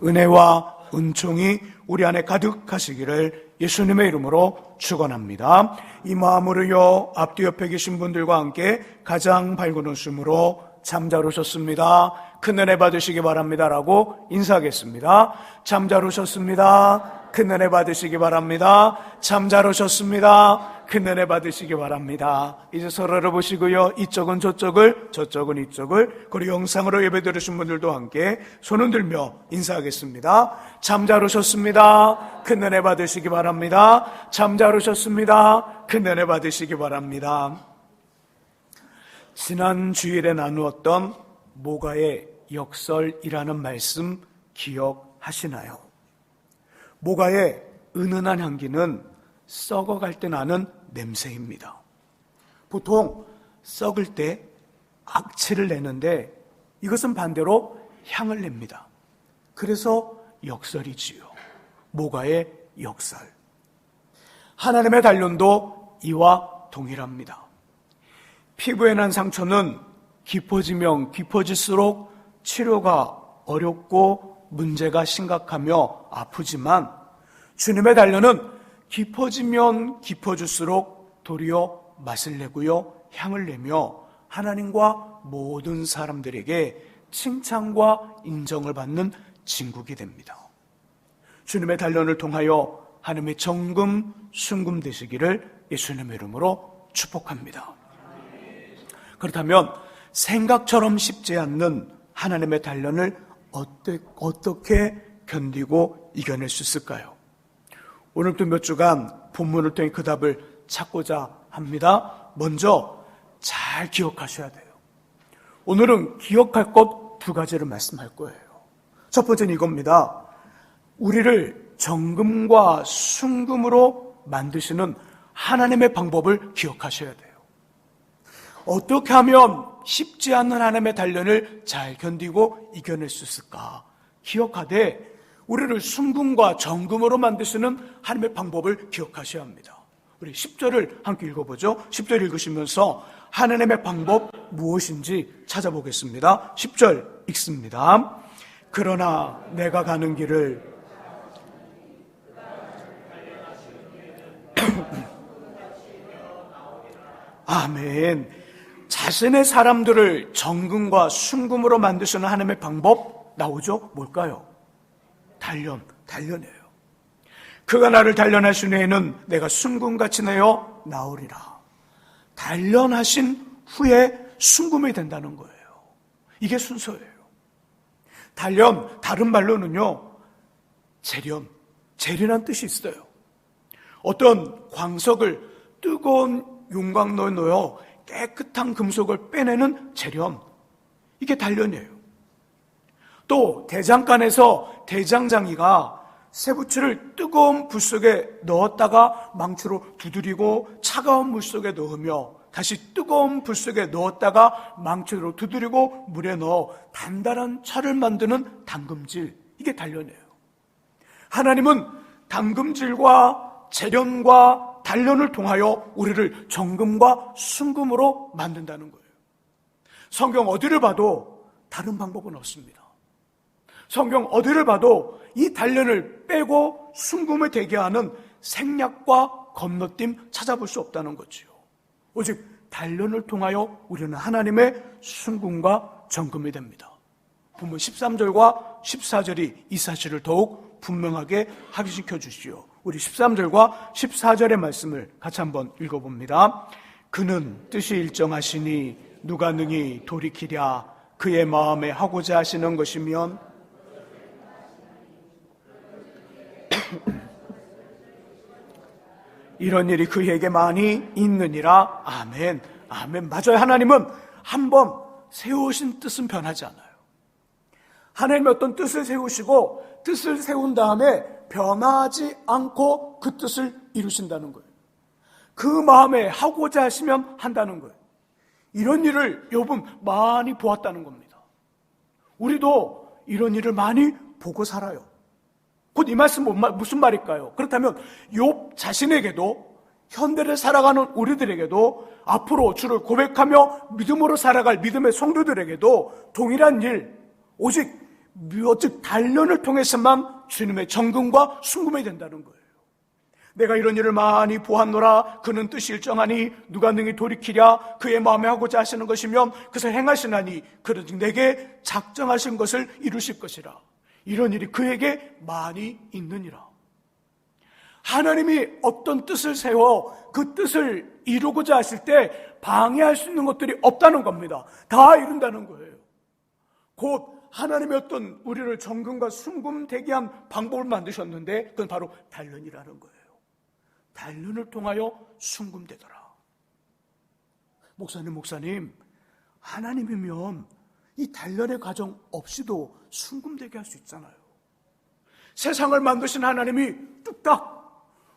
은혜와 은총이 우리 안에 가득하시기를 예수님의 이름으로 축원합니다. 이 마음으로요, 앞뒤 옆에 계신 분들과 함께 가장 밝은 웃음으로 잠 잘 오셨습니다, 큰 은혜 받으시기 바랍니다라고 인사하겠습니다. 잠 잘 오셨습니다, 큰 은혜 받으시기 바랍니다. 잠 잘 오셨습니다, 큰 은혜 받으시기 바랍니다. 이제 서로를 보시고요, 이쪽은 저쪽을, 저쪽은 이쪽을, 그리고 영상으로 예배 들으신 분들도 함께 손을 들며 인사하겠습니다. 잠 잘 오셨습니다, 큰 은혜 받으시기 바랍니다. 잠 잘 오셨습니다, 큰 은혜 받으시기 바랍니다. 지난 주일에 나누었던 모가의 역설이라는 말씀 기억하시나요? 모가의 은은한 향기는 썩어갈 때 나는 냄새입니다. 보통 썩을 때 악취를 내는데 이것은 반대로 향을 냅니다. 그래서 역설이지요. 모가의 역설. 하나님의 단련도 이와 동일합니다. 피부에 난 상처는 깊어지면 깊어질수록 치료가 어렵고 문제가 심각하며 아프지만, 주님의 단련은 깊어지면 깊어질수록 도리어 맛을 내고요, 향을 내며 하나님과 모든 사람들에게 칭찬과 인정을 받는 진국이 됩니다. 주님의 단련을 통하여 하나님의 정금, 순금 되시기를 예수님의 이름으로 축복합니다. 그렇다면 생각처럼 쉽지 않는 하나님의 단련을 어떻게 견디고 이겨낼 수 있을까요? 오늘도 몇 주간 본문을 통해 그 답을 찾고자 합니다. 먼저 잘 기억하셔야 돼요. 오늘은 기억할 것 두 가지를 말씀할 거예요. 첫 번째는 이겁니다. 우리를 정금과 순금으로 만드시는 하나님의 방법을 기억하셔야 돼요. 어떻게 하면 쉽지 않은 하나님의 단련을 잘 견디고 이겨낼 수 있을까? 기억하되 우리를 순금과 정금으로 만드시는 하나님의 방법을 기억하셔야 합니다. 우리 10절을 함께 읽어보죠. 10절 읽으시면서 하나님의 방법 무엇인지 찾아보겠습니다. 10절 읽습니다. 그러나 내가 가는 길을 아멘. 자신의 사람들을 정금과 순금으로 만드시는 하나님의 방법 나오죠? 뭘까요? 단련이에요. 그가 나를 단련하신 후에는 내가 순금같이 내어 나오리라. 단련하신 후에 순금이 된다는 거예요. 이게 순서예요. 단련, 다른 말로는요, 재련이라는 뜻이 있어요. 어떤 광석을 뜨거운 용광로에 넣어 깨끗한 금속을 빼내는 재련, 이게 단련이에요. 또 대장간에서 대장장이가 쇠붙이를 뜨거운 불 속에 넣었다가 망치로 두드리고 차가운 물 속에 넣으며 다시 뜨거운 불 속에 넣었다가 망치로 두드리고 물에 넣어 단단한 철을 만드는 담금질, 이게 단련이에요. 하나님은 담금질과 재련과 단련을 통하여 우리를 정금과 순금으로 만든다는 거예요. 성경 어디를 봐도 다른 방법은 없습니다. 성경 어디를 봐도 이 단련을 빼고 순금을 되게 하는 생략과 건너뛰임 찾아볼 수 없다는 거지요. 오직 단련을 통하여 우리는 하나님의 순금과 정금이 됩니다. 본문 13절과 14절이 이 사실을 더욱 분명하게 확인시켜 주시오. 우리 13절과 14절의 말씀을 같이 한번 읽어봅니다. 그는 뜻이 일정하시니 누가 능히 돌이키랴. 그의 마음에 하고자 하시는 것이면 이런 일이 그에게 많이 있느니라. 아멘. 아멘. 맞아요. 하나님은 한번 세우신 뜻은 변하지 않아요. 하나님이 어떤 뜻을 세우시고 뜻을 세운 다음에 변하지 않고 그 뜻을 이루신다는 거예요. 그 마음에 하고자 하시면 한다는 거예요. 이런 일을 욥은 많이 보았다는 겁니다. 우리도 이런 일을 많이 보고 살아요. 곧 이 말씀 무슨 말일까요? 그렇다면 욥 자신에게도 현대를 살아가는 우리들에게도 앞으로 주를 고백하며 믿음으로 살아갈 믿음의 성도들에게도 동일한 일, 오직 즉 단련을 통해서만 주님의 정금과 순금이 된다는 거예요. 내가 이런 일을 많이 보았노라. 그는 뜻이 일정하니 누가 능히 돌이키랴. 그의 마음에 하고자 하시는 것이면 그것을 행하시나니 그러지 내게 작정하신 것을 이루실 것이라. 이런 일이 그에게 많이 있느니라. 하나님이 어떤 뜻을 세워 그 뜻을 이루고자 하실 때 방해할 수 있는 것들이 없다는 겁니다. 다 이룬다는 거예요. 곧 하나님이 어떤 우리를 정금과 순금 되게 한 방법을 만드셨는데 그건 바로 단련이라는 거예요. 단련을 통하여 순금되더라. 목사님, 하나님이면 이 단련의 과정 없이도 순금되게 할 수 있잖아요. 세상을 만드신 하나님이 뚝딱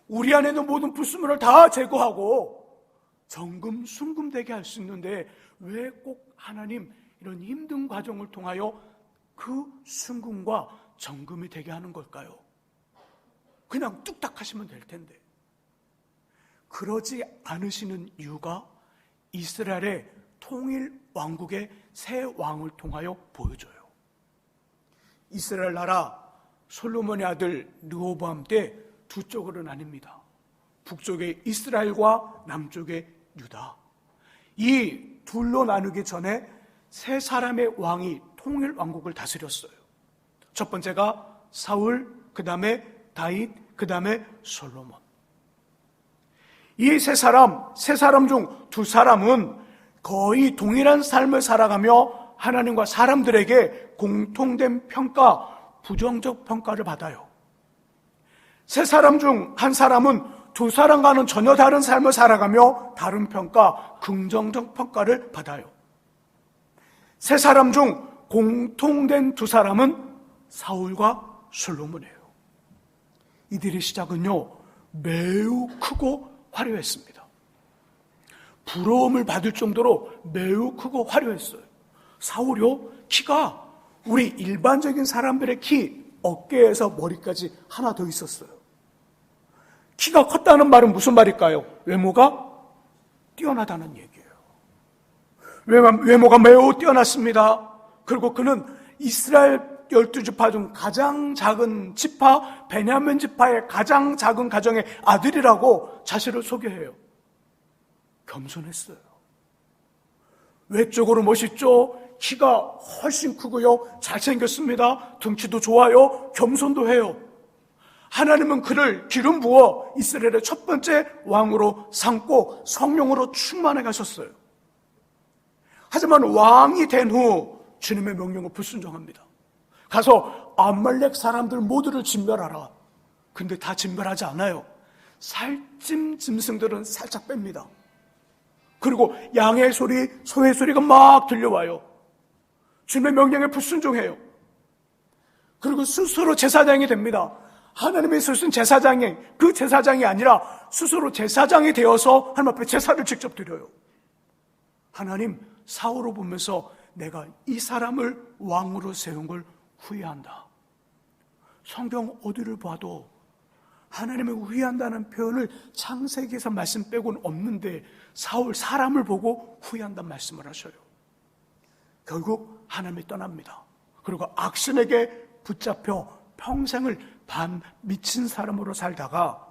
우리 안에 있는 모든 불순물을 다 제거하고 정금, 순금되게 할 수 있는데 왜 꼭 하나님 이런 힘든 과정을 통하여 그 순금과 정금이 되게 하는 걸까요? 그냥 뚝딱 하시면 될 텐데. 그러지 않으시는 이유가 이스라엘의 통일 왕국의 새 왕을 통하여 보여줘요. 이스라엘 나라 솔로몬의 아들 르호보암 때 두 쪽으로 나뉩니다. 북쪽의 이스라엘과 남쪽의 유다. 이 둘로 나누기 전에 세 사람의 왕이 통일 왕국을 다스렸어요. 첫 번째가 사울, 그 다음에 다윗, 그 다음에 솔로몬. 이 세 사람 중 두 사람은 거의 동일한 삶을 살아가며 하나님과 사람들에게 공통된 평가, 부정적 평가를 받아요. 세 사람 중 한 사람은 두 사람과는 전혀 다른 삶을 살아가며 다른 평가, 긍정적 평가를 받아요. 세 사람 중 공통된 두 사람은 사울과 솔로몬이에요. 이들의 시작은요, 매우 크고 화려했습니다. 부러움을 받을 정도로 매우 크고 화려했어요. 사울이요, 키가 우리 일반적인 사람들의 키 어깨에서 머리까지 하나 더 있었어요. 키가 컸다는 말은 무슨 말일까요? 외모가 뛰어나다는 얘기예요. 외모가 매우 뛰어났습니다. 그리고 그는 이스라엘 12지파 중 가장 작은 지파, 베냐민 지파의 가장 작은 가정의 아들이라고 자신을 소개해요. 겸손했어요. 외적으로 멋있죠? 키가 훨씬 크고요. 잘생겼습니다. 등치도 좋아요. 겸손도 해요. 하나님은 그를 기름 부어 이스라엘의 첫 번째 왕으로 삼고 성령으로 충만해 가셨어요. 하지만 왕이 된 후 주님의 명령을 불순종합니다. 가서 아말렉 사람들 모두를 진멸하라. 근데 다 진멸하지 않아요. 살찐 짐승들은 살짝 뺍니다. 그리고 양의 소리, 소의 소리가 막 들려와요. 주님의 명령에 불순종해요. 그리고 스스로 제사장이 됩니다. 하나님의 쓰신 제사장이 그 제사장이 아니라 스스로 제사장이 되어서 하나님 앞에 제사를 직접 드려요. 하나님, 사울을 보면서 내가 이 사람을 왕으로 세운 걸 후회한다. 성경 어디를 봐도 하나님을 후회한다는 표현을 창세기에서 말씀 빼고는 없는데 사울 사람을 보고 후회한다는 말씀을 하셔요. 결국 하나님이 떠납니다. 그리고 악신에게 붙잡혀 평생을 반 미친 사람으로 살다가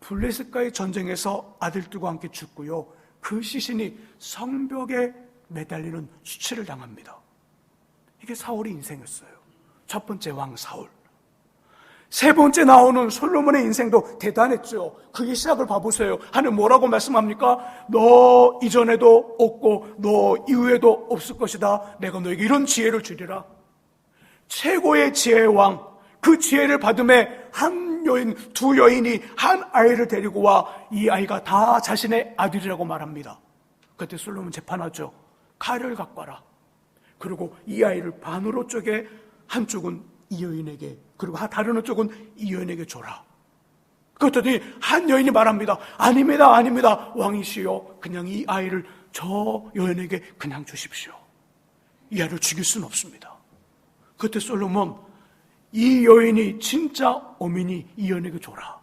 블레셋과의 전쟁에서 아들들과 함께 죽고요. 그 시신이 성벽에 매달리는 수치를 당합니다. 이게 사울의 인생이었어요. 첫 번째 왕 사울. 세 번째 나오는 솔로몬의 인생도 대단했죠. 그의 시작을 봐보세요. 하나님 뭐라고 말씀합니까? 너 이전에도 없고 너 이후에도 없을 것이다. 내가 너에게 이런 지혜를 주리라. 최고의 지혜의 왕. 그 지혜를 받음에 한 여인, 두 여인이 한 아이를 데리고 와 이 아이가 다 자신의 아들이라고 말합니다. 그때 솔로몬 재판하죠. 칼을 갖고 와라. 그리고 이 아이를 반으로 쪼개 한쪽은 이 여인에게 그리고 다른 쪽은 이 여인에게 줘라. 그랬더니 한 여인이 말합니다. 아닙니다. 왕이시여, 그냥 이 아이를 저 여인에게 그냥 주십시오. 이 아이를 죽일 수는 없습니다. 그때 솔로몬, 이 여인이 진짜 어머니 이 여인에게 줘라.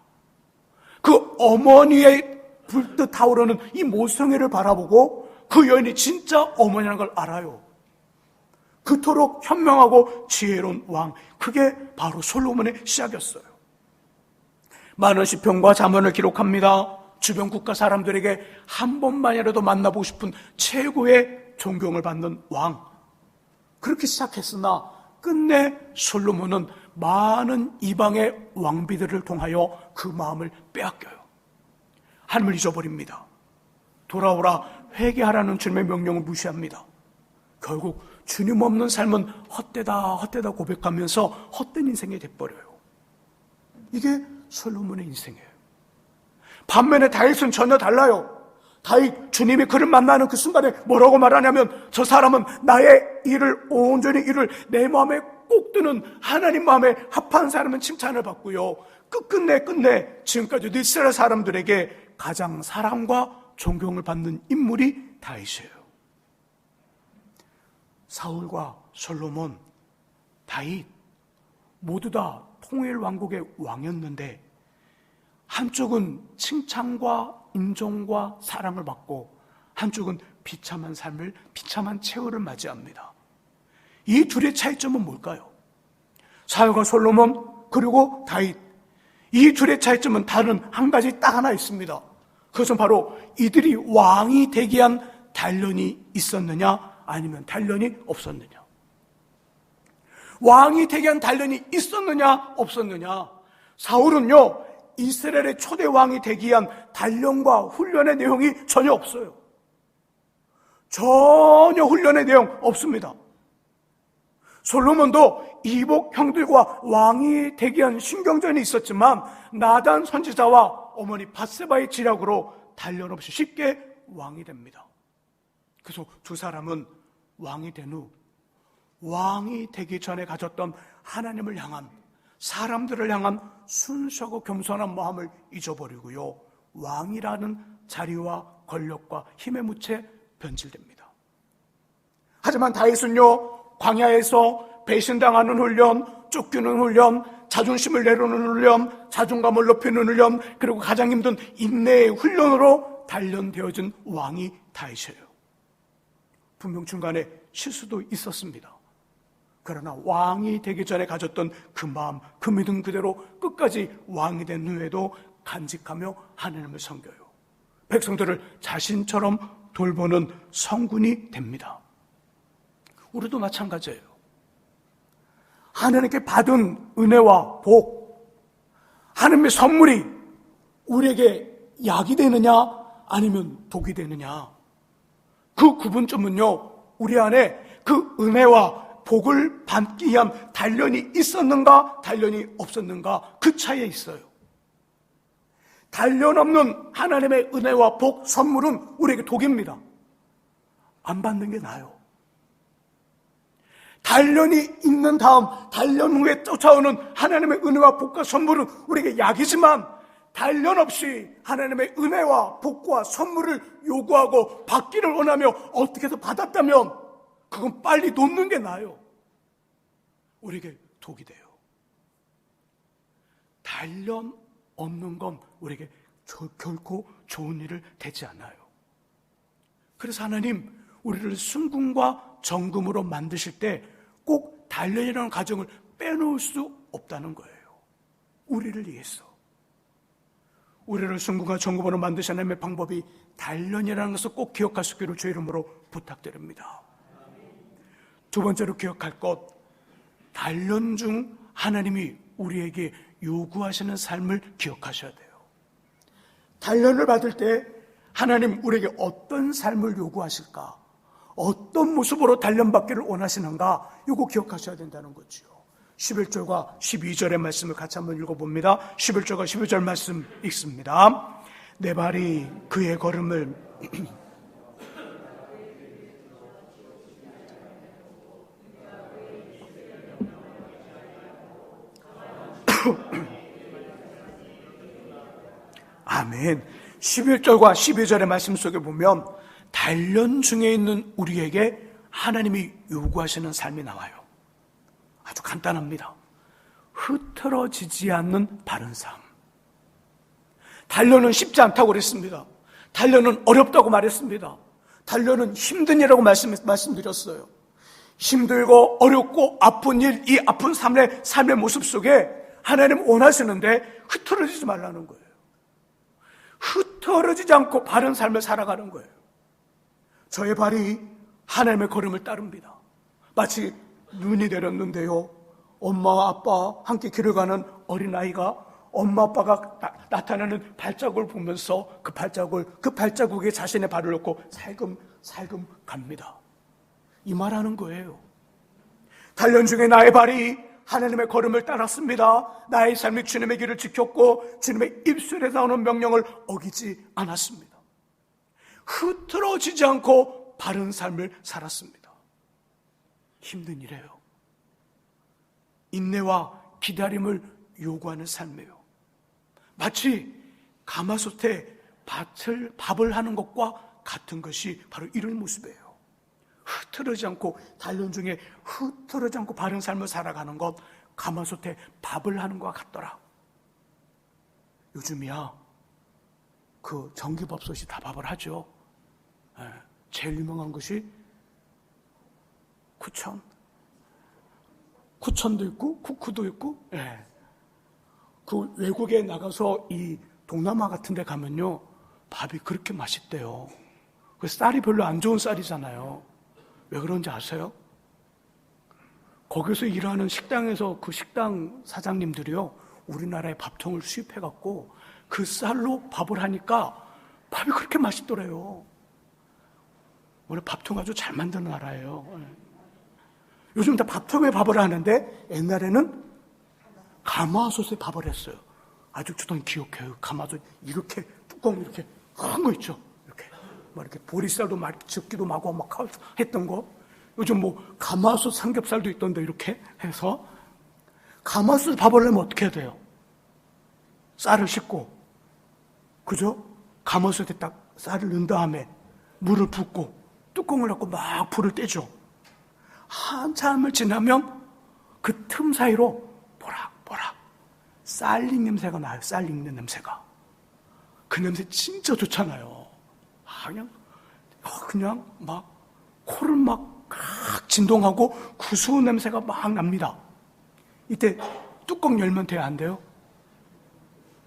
그 어머니의 불뜻 타오르는 이 모성애를 바라보고 그 여인이 진짜 어머니라는 걸 알아요. 그토록 현명하고 지혜로운 왕, 그게 바로 솔로몬의 시작이었어요. 많은 시편과 잠언을 기록합니다. 주변 국가 사람들에게 한 번만이라도 만나보고 싶은 최고의 존경을 받는 왕. 그렇게 시작했으나 끝내 솔로몬은 많은 이방의 왕비들을 통하여 그 마음을 빼앗겨요. 하나님을 잊어버립니다. 돌아오라, 회개하라는 주님의 명령을 무시합니다. 결국 주님 없는 삶은 헛되다 고백하면서 헛된 인생이 돼버려요. 이게 솔로몬의 인생이에요. 반면에 다윗은 전혀 달라요. 다윗, 주님이 그를 만나는 그 순간에 뭐라고 말하냐면, 저 사람은 나의 일을 온전히 이룰 내 마음에 꼭 드는 하나님 마음에 합한 사람은 칭찬을 받고요, 끝내 지금까지 이스라엘 사람들에게 가장 사랑과 존경을 받는 인물이 다윗이에요. 사울과 솔로몬, 다윗 모두 다 통일 왕국의 왕이었는데, 한쪽은 칭찬과 인정과 사랑을 받고 한쪽은 비참한 삶을, 비참한 최후를 맞이합니다. 이 둘의 차이점은 뭘까요? 사울과 솔로몬 그리고 다윗, 이 둘의 차이점은 다른 한 가지 딱 하나 있습니다. 그것은 바로 이들이 왕이 되기 위한 단련이 있었느냐 아니면 단련이 없었느냐. 왕이 되기 위한 단련이 있었느냐 없었느냐. 사울은요, 이스라엘의 초대 왕이 되기 위한 단련과 훈련의 내용이 전혀 없어요. 전혀 훈련의 내용 없습니다. 솔로몬도 이복 형들과 왕이 되기 위한 신경전이 있었지만 나단 선지자와 어머니 밧세바의 지략으로 단련 없이 쉽게 왕이 됩니다. 그래서 두 사람은 왕이 된 후 왕이 되기 전에 가졌던 하나님을 향한, 사람들을 향한 순수하고 겸손한 마음을 잊어버리고요, 왕이라는 자리와 권력과 힘에 묻혀 변질됩니다. 하지만 다윗은요, 광야에서 배신당하는 훈련, 쫓기는 훈련, 자존심을 내려놓는 훈련, 자존감을 높이는 훈련, 그리고 가장 힘든 인내의 훈련으로 단련되어진 왕이 다윗이에요. 분명 중간에 실수도 있었습니다. 그러나 왕이 되기 전에 가졌던 그 마음, 그 믿음 그대로 끝까지 왕이 된 후에도 간직하며 하나님을 섬겨요. 백성들을 자신처럼 돌보는 성군이 됩니다. 우리도 마찬가지예요. 하나님께 받은 은혜와 복, 하나님의 선물이 우리에게 약이 되느냐 아니면 독이 되느냐, 그 구분점은요, 우리 안에 그 은혜와 복을 받기 위한 단련이 있었는가 단련이 없었는가, 그 차이에 있어요. 단련 없는 하나님의 은혜와 복, 선물은 우리에게 독입니다. 안 받는 게 나아요. 단련이 있는 다음 단련 후에 쫓아오는 하나님의 은혜와 복과 선물은 우리에게 약이지만, 단련 없이 하나님의 은혜와 복과 선물을 요구하고 받기를 원하며 어떻게 해서 받았다면 그건 빨리 놓는 게 나아요. 우리에게 독이 돼요. 단련 없는 건 우리에게 결코 좋은 일을 되지 않아요. 그래서 하나님, 우리를 순금과 정금으로 만드실 때 꼭 단련이라는 과정을 빼놓을 수 없다는 거예요. 우리를 위해서. 우리를 순금과 정금으로 만드신 하나님의 방법이 단련이라는 것을 꼭 기억할 수 있기를 주의 이름으로 부탁드립니다. 두 번째로 기억할 것, 단련 중 하나님이 우리에게 요구하시는 삶을 기억하셔야 돼요. 단련을 받을 때 하나님 우리에게 어떤 삶을 요구하실까, 어떤 모습으로 단련받기를 원하시는가, 이거 기억하셔야 된다는 거죠. 11절과 12절의 말씀을 같이 한번 읽어봅니다. 11절과 12절 말씀 읽습니다. 내 발이 그의 걸음을 아멘. 11절과 12절의 말씀 속에 보면 단련 중에 있는 우리에게 하나님이 요구하시는 삶이 나와요. 아주 간단합니다. 흐트러지지 않는 바른 삶. 단련은 쉽지 않다고 그랬습니다. 단련은 어렵다고 말했습니다. 단련은 힘든 일이라고 말씀드렸어요. 힘들고 어렵고 아픈 일, 이 아픈 삶의 모습 속에 하나님 원하시는데 흐트러지지 말라는 거예요. 흐트러지지 않고 바른 삶을 살아가는 거예요. 저의 발이 하나님의 걸음을 따릅니다. 마치 눈이 내렸는데요, 엄마와 아빠 함께 길을 가는 어린아이가 엄마 아빠가 나타나는 발자국을 보면서 그 발자국에 자신의 발을 놓고 살금 갑니다. 이 말하는 거예요. 단련 중에 나의 발이 하나님의 걸음을 따랐습니다. 나의 삶이 주님의 길을 지켰고 주님의 입술에서 나오는 명령을 어기지 않았습니다. 흐트러지지 않고 바른 삶을 살았습니다. 힘든 일이에요. 인내와 기다림을 요구하는 삶이에요. 마치 가마솥에 밥을 하는 것과 같은 것이 바로 이런 모습이에요. 흐트러지지 않고 단련 중에 흐트러지지 않고 바른 삶을 살아가는 것, 가마솥에 밥을 하는 것과 같더라. 요즘이야 그 전기밥솥이 다 밥을 하죠. 제일 유명한 것이 쿠천도 있고 쿠쿠도 있고. 그 외국에 나가서 이 동남아 같은 데 가면요, 밥이 그렇게 맛있대요. 그 쌀이 별로 안 좋은 쌀이잖아요. 왜 그런지 아세요? 거기서 일하는 식당에서 그 식당 사장님들이요, 우리나라에 밥통을 수입해갖고 그 쌀로 밥을 하니까 밥이 그렇게 맛있더래요. 원래 밥통 아주 잘 만드는 나라예요. 요즘 다 밥통에 밥을 하는데 옛날에는 가마솥에 밥을 했어요. 아주 저도 기억해요. 가마솥 이렇게 뚜껑 이렇게 큰 거 있죠. 이렇게 막 이렇게 보리쌀도 막 젓기도 마고 막 했던 거. 요즘 뭐 가마솥 삼겹살도 있던데 이렇게 해서 가마솥에 밥을 내면 어떻게 해야 돼요? 쌀을 씻고, 그죠? 가마솥에 딱 쌀을 넣은 다음에 물을 붓고 뚜껑을 닫고 막 불을 떼죠. 한참을 지나면 그 틈 사이로 보락 쌀 익는 냄새가 나요. 쌀 익는 냄새가. 그 냄새 진짜 좋잖아요. 그냥 막 코를 막 진동하고 구수한 냄새가 막 납니다. 이때 뚜껑 열면 돼요, 안 돼요?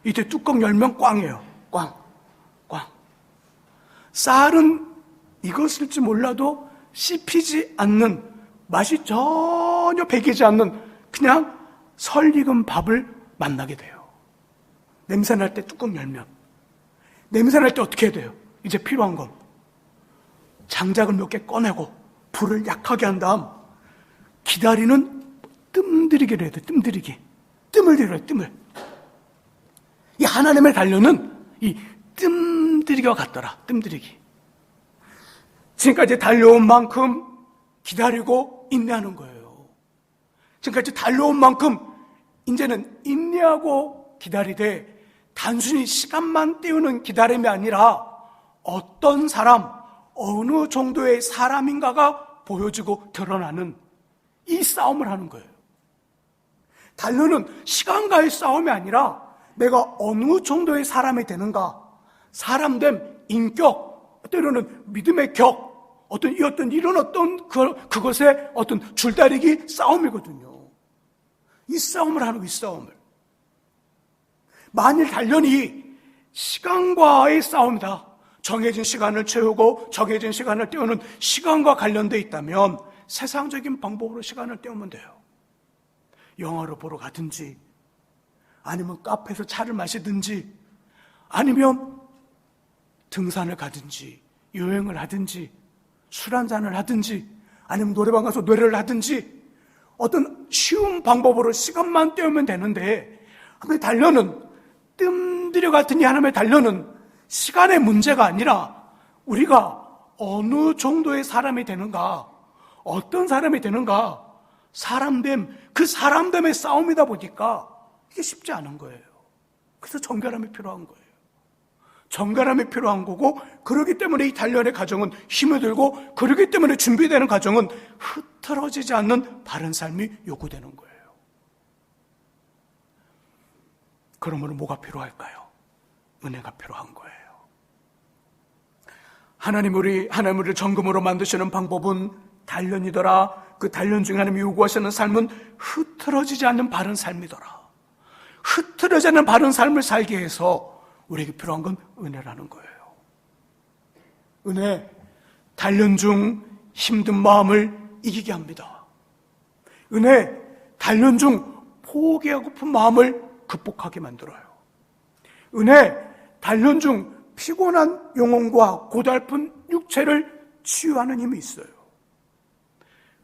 이때 뚜껑 열면 꽝이에요. 꽝. 쌀은 익었을지 몰라도 씹히지 않는, 맛이 전혀 배기지 않는 그냥 설익은 밥을 만나게 돼요. 냄새 날 때 뚜껑 열면. 냄새 날 때 어떻게 해야 돼요? 이제 필요한 건 장작을 몇 개 꺼내고 불을 약하게 한 다음 기다리는 뜸들이기를 해야 돼. 뜸을 들여야 돼. 뜸을. 이 하나님의 단련은 이 뜸들이기와 같더라. 뜸들이기. 지금까지 달려온 만큼 기다리고 인내하는 거예요. 지금까지 달려온 만큼 이제는 인내하고 기다리되 단순히 시간만 때우는 기다림이 아니라 어떤 사람, 어느 정도의 사람인가가 보여지고 드러나는 이 싸움을 하는 거예요. 단련은 시간과의 싸움이 아니라 내가 어느 정도의 사람이 되는가, 사람됨, 인격, 때로는 믿음의 격, 어떤 이런 그것의 어떤 줄다리기 싸움이거든요. 이 싸움을 하는 거, 이 싸움을. 만일 단련이 시간과의 싸움이다. 정해진 시간을 채우고 정해진 시간을 때우는 시간과 관련되어 있다면 세상적인 방법으로 시간을 때우면 돼요. 영화를 보러 가든지, 아니면 카페에서 차를 마시든지, 아니면 등산을 가든지, 여행을 하든지, 술 한잔을 하든지, 아니면 노래방 가서 노래를 하든지, 어떤 쉬운 방법으로 시간만 때우면 되는데, 하나님의 단련은, 뜸들여 같은 이 하나님의 단련은 시간의 문제가 아니라 우리가 어느 정도의 사람이 되는가, 어떤 사람이 되는가, 사람됨, 그 사람됨의 싸움이다 보니까 이게 쉽지 않은 거예요. 그래서 정결함이 필요한 거예요. 정결함이 필요한 거고, 그렇기 때문에 이 단련의 과정은 힘이 들고, 그렇기 때문에 준비되는 과정은 흐트러지지 않는 바른 삶이 요구되는 거예요. 그러므로 뭐가 필요할까요? 은혜가 필요한 거예요. 하나님 우리를 정금으로 만드시는 방법은 단련이더라, 그 단련 중에 하나님이 요구하시는 삶은 흐트러지지 않는 바른 삶이더라. 흐트러지지 않는 바른 삶을 살게 해서 우리에게 필요한 건 은혜라는 거예요. 은혜, 단련 중 힘든 마음을 이기게 합니다. 은혜, 단련 중 포기하고픈 마음을 극복하게 만들어요. 은혜, 단련 중 피곤한 영혼과 고달픈 육체를 치유하는 힘이 있어요.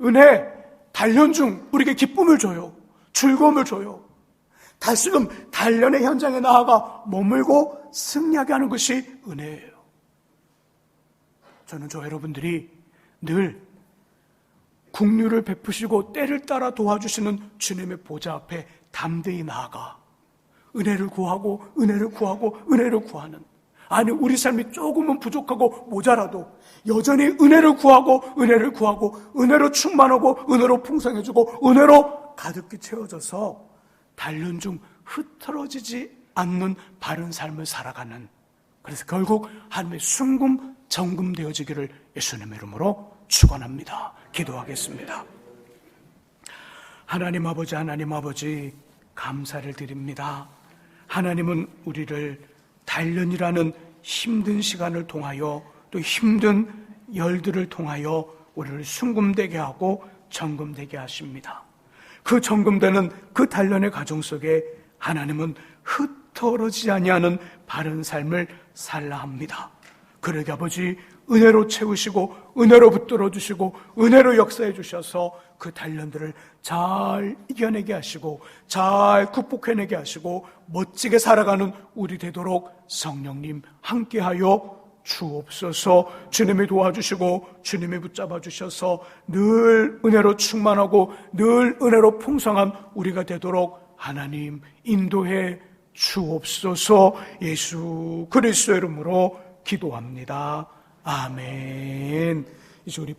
은혜, 단련 중 우리에게 기쁨을 줘요. 즐거움을 줘요. 다시금 단련의 현장에 나아가 머물고 승리하게 하는 것이 은혜예요. 저는 여러분들이 늘 긍휼을 베푸시고 때를 따라 도와주시는 주님의 보좌 앞에 담대히 나아가 은혜를 구하고 은혜를 구하고 은혜를 구하는, 아니 우리 삶이 조금은 부족하고 모자라도 여전히 은혜를 구하고 은혜를 구하고 은혜로 충만하고 은혜로 풍성해지고 은혜로 가득히 채워져서 단련 중 흐트러지지 않는 바른 삶을 살아가는, 그래서 결국 하나님의 순금 정금되어지기를 예수님의 이름으로 축원합니다. 기도하겠습니다. 하나님 아버지 감사를 드립니다. 하나님은 우리를 단련이라는 힘든 시간을 통하여 또 힘든 열들을 통하여 우리를 순금되게 하고 정금되게 하십니다. 그 정금되는 그 단련의 과정 속에 하나님은 흐트러지지 아니하는 바른 삶을 살라 합니다. 그러게 아버지 은혜로 채우시고 은혜로 붙들어 주시고 은혜로 역사해 주셔서 그 단련들을 잘 이겨내게 하시고 잘 극복해내게 하시고 멋지게 살아가는 우리 되도록 성령님 함께하여 주옵소서. 주님이 도와주시고 주님이 붙잡아 주셔서 늘 은혜로 충만하고 늘 은혜로 풍성한 우리가 되도록 하나님 인도해 주옵소서. 예수 그리스도의 이름으로 기도합니다. 아멘. 이제 우리